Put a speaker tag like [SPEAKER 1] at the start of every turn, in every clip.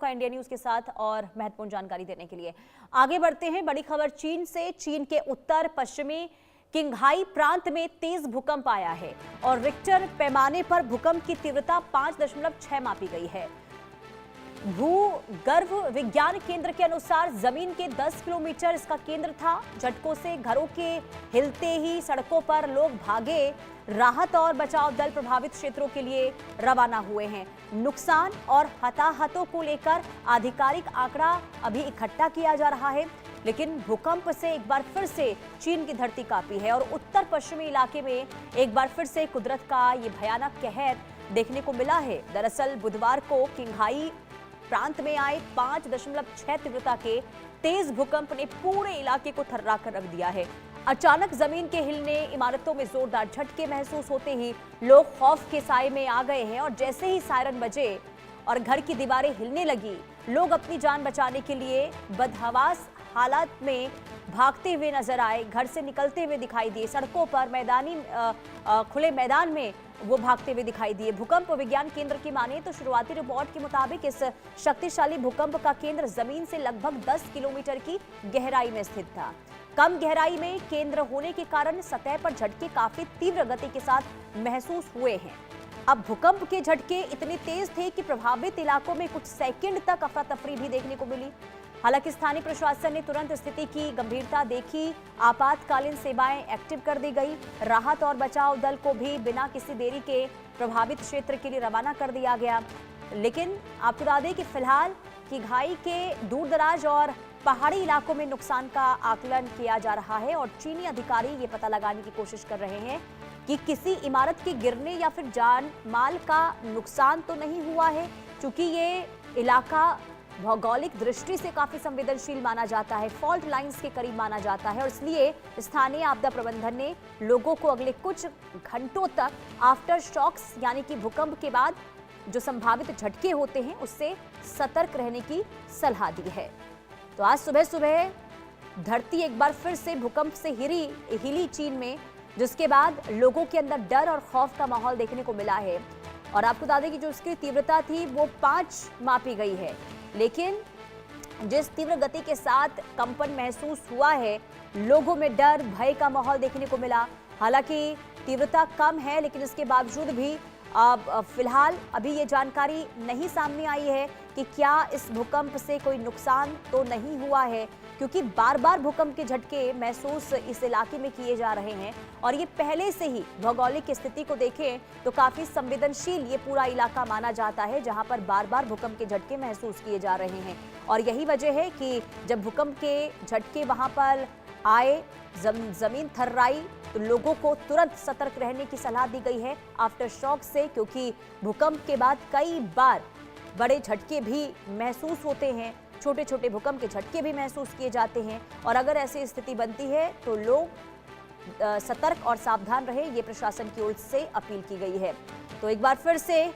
[SPEAKER 1] मौका India news के साथ और महत्वपूर्ण जानकारी देने के लिए। आगे बढ़ते हैं, बड़ी खबर चीन से। चीन के उत्तर पश्चिमी किंघाई प्रांत में तेज भूकंप आया है और रिक्टर पैमाने पर भूकंप की तीव्रता 5.6 मापी गई है। भूगर्भ विज्ञान केंद्र के अनुसार जमीन के 10 किलोमीटर इसका केंद्र था। झटकों से घरों के हिलते ही सड़कों पर लोग भागे। राहत और बचाव दल प्रभावित क्षेत्रों के लिए रवाना हुए हैं। नुकसान और हताहतों को लेकर आधिकारिक आंकड़ा अभी इकट्ठा किया जा रहा है, लेकिन भूकंप से एक बार फिर से चीन की धरती कांपी है और उत्तर पश्चिमी इलाके में एक बार फिर से कुदरत का ये भयानक कहर देखने को मिला है। दरअसल बुधवार को किंघाई प्रांत में आए 5.6 तीव्रता के तेज भूकंप ने पूरे इलाके को थर्रा कर रख दिया है। अचानक जमीन के हिलने, इमारतों में जोरदार झटके महसूस होते ही लोग खौफ के साए में आ गए हैं और जैसे ही सायरन बजे और घर की दीवारें हिलने लगी, लोग अपनी जान बचाने के लिए बदहवास हालात में भागते हुए नजर आए, घर से निकलते हुए दिखाई दिए, सड़कों पर खुले मैदान में वो भागते हुए दिखाई दिए। भूकंप विज्ञान केंद्र की माने तो शुरुआती रिपोर्ट के मुताबिक इस शक्तिशाली भूकंप का केंद्र जमीन से लगभग 10 किलोमीटर की गहराई में स्थित था। कम गहराई में केंद्र होने के कारण सतह पर झटके काफी तीव्र गति के साथ महसूस हुए हैं। अब भूकंप के झटके इतने तेज थे कि प्रभावित इलाकों में कुछ सेकंड तक अफरा तफरी भी देखने को मिली। हालांकि स्थानीय प्रशासन ने तुरंत स्थिति की गंभीरता देखी, आपातकालीन सेवाएं एक्टिव कर दी गई। राहत और बचाव दल को भी बिना किसी देरी के प्रभावित क्षेत्र के लिए रवाना कर दिया गया। लेकिन आपको बता दें कि फिलहाल किंघाई के दूरदराज और पहाड़ी इलाकों में नुकसान का आकलन किया जा रहा है और चीनी अधिकारी ये पता लगाने की कोशिश कर रहे हैं कि किसी इमारत के गिरने या फिर जान माल का नुकसान तो नहीं हुआ है, क्योंकि ये इलाका भौगोलिक दृष्टि से काफी संवेदनशील माना जाता है, फॉल्ट लाइंस के करीब माना जाता है और इसलिए स्थानीय आपदा प्रबंधन ने लोगों को अगले कुछ घंटों तक आफ्टर शॉक्स यानी कि भूकंप के बाद जो संभावित झटके होते हैं उससे सतर्क रहने की सलाह दी है। तो आज सुबह सुबह धरती एक बार फिर से भूकंप से हिली चीन में, जिसके बाद लोगों के अंदर डर और खौफ का माहौल देखने को मिला है। और आपको बता दें कि जो उसकी तीव्रता थी वो 5 मापी गई है, लेकिन जिस तीव्र गति के साथ कंपन महसूस हुआ है, लोगों में डर भय का माहौल देखने को मिला। हालांकि तीव्रता कम है, लेकिन इसके बावजूद भी फिलहाल अभी ये जानकारी नहीं सामने आई है कि क्या इस भूकंप से कोई नुकसान तो नहीं हुआ है, क्योंकि बार बार भूकंप के झटके महसूस इस इलाके में किए जा रहे हैं और ये पहले से ही भौगोलिक स्थिति को देखें तो काफी संवेदनशील ये पूरा इलाका माना जाता है, जहां पर बार बार भूकंप के झटके महसूस किए जा रहे हैं। और यही वजह है कि जब भूकंप के झटके वहां पर आए, जमीन थर्राई, तो लोगों को तुरंत सतर्क रहने की सलाह दी गई है आफ्टर शॉक से, क्योंकि भूकंप के बाद कई बार बड़े झटके भी महसूस होते हैं, छोटे छोटे भूकंप के झटके भी महसूस किए जाते हैं और अगर ऐसी स्थिति बनती है तो लोग सतर्क और सावधान रहे, ये प्रशासन की ओर से अपील की गई है। तो एक बार फिर से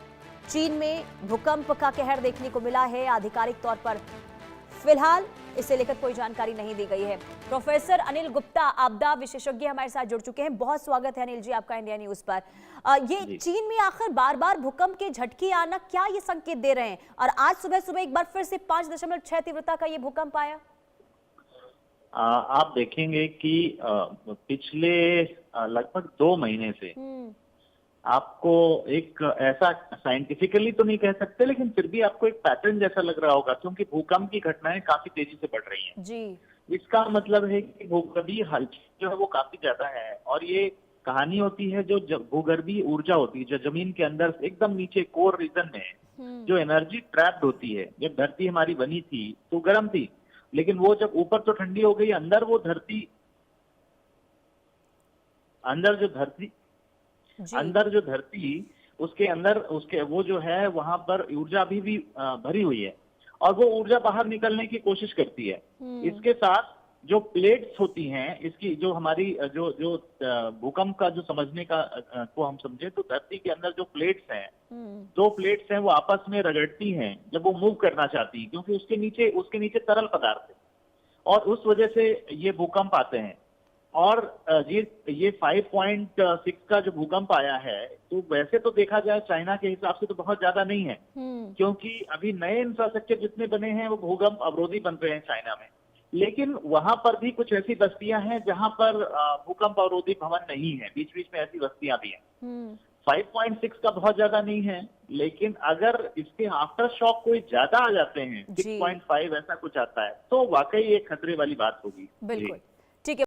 [SPEAKER 1] चीन में भूकंप का कहर देखने को मिला है। आधिकारिक तौर पर फिलहाल इसे लेकर कोई जानकारी नहीं दी गई है। प्रोफेसर अनिल गुप्ता, आपदा विशेषज्ञ, हमारे साथ जुड़ चुके हैं। बहुत स्वागत है अनिल जी आपका इंडिया न्यूज पर। ये चीन में आखिर बार बार भूकंप के झटके आना क्या ये संकेत दे रहे हैं, और आज सुबह सुबह एक बार फिर से 5.6 तीव्रता का ये भूकंप आया?
[SPEAKER 2] आप देखेंगे कि पिछले लगभग 2 महीने से आपको एक ऐसा साइंटिफिकली तो नहीं कह सकते, लेकिन फिर भी आपको एक पैटर्न जैसा लग रहा होगा, क्योंकि भूकंप की घटनाएं काफी तेजी से बढ़ रही हैं
[SPEAKER 1] जी।
[SPEAKER 2] इसका मतलब है कि भूगर्भीय हलचल जो है वो काफी ज्यादा है और ये कहानी होती है जो भूगर्भीय ऊर्जा होती है, जो जमीन के अंदर एकदम नीचे कोर रीजन में जो एनर्जी ट्रैप्ड होती है। जब धरती हमारी बनी थी तो गर्म थी, लेकिन वो जब ऊपर तो ठंडी हो गई, अंदर जो धरती उसके अंदर उसके वो जो है वहां पर ऊर्जा अभी भी भरी हुई है और वो ऊर्जा बाहर निकलने की कोशिश करती है। इसके साथ जो प्लेट्स होती हैं, इसकी जो हमारी जो भूकंप का जो समझने का को हम समझे तो धरती के अंदर जो प्लेट्स हैं, 2 प्लेट्स हैं, वो आपस में रगड़ती हैं जब वो मूव करना चाहती है, क्योंकि उसके नीचे तरल पदार्थ है और उस वजह से ये भूकंप आते हैं। और ये 5.6 का जो भूकंप आया है, तो वैसे तो देखा जाए चाइना के हिसाब से तो बहुत ज्यादा नहीं है, क्योंकि अभी नए इंफ्रास्ट्रक्चर जितने बने हैं वो भूकंप अवरोधी बन रहे हैं चाइना में। लेकिन वहां पर भी कुछ ऐसी बस्तियां हैं जहां पर भूकंप अवरोधी भवन नहीं है, बीच बीच में ऐसी बस्तियां भी हैं। 5.6 का बहुत ज्यादा नहीं है, लेकिन अगर इसके आफ्टर शॉक कोई ज्यादा आ जाते हैं, 6.5 ऐसा कुछ आता है, तो वाकई एक खतरे वाली बात होगी।
[SPEAKER 1] बिल्कुल।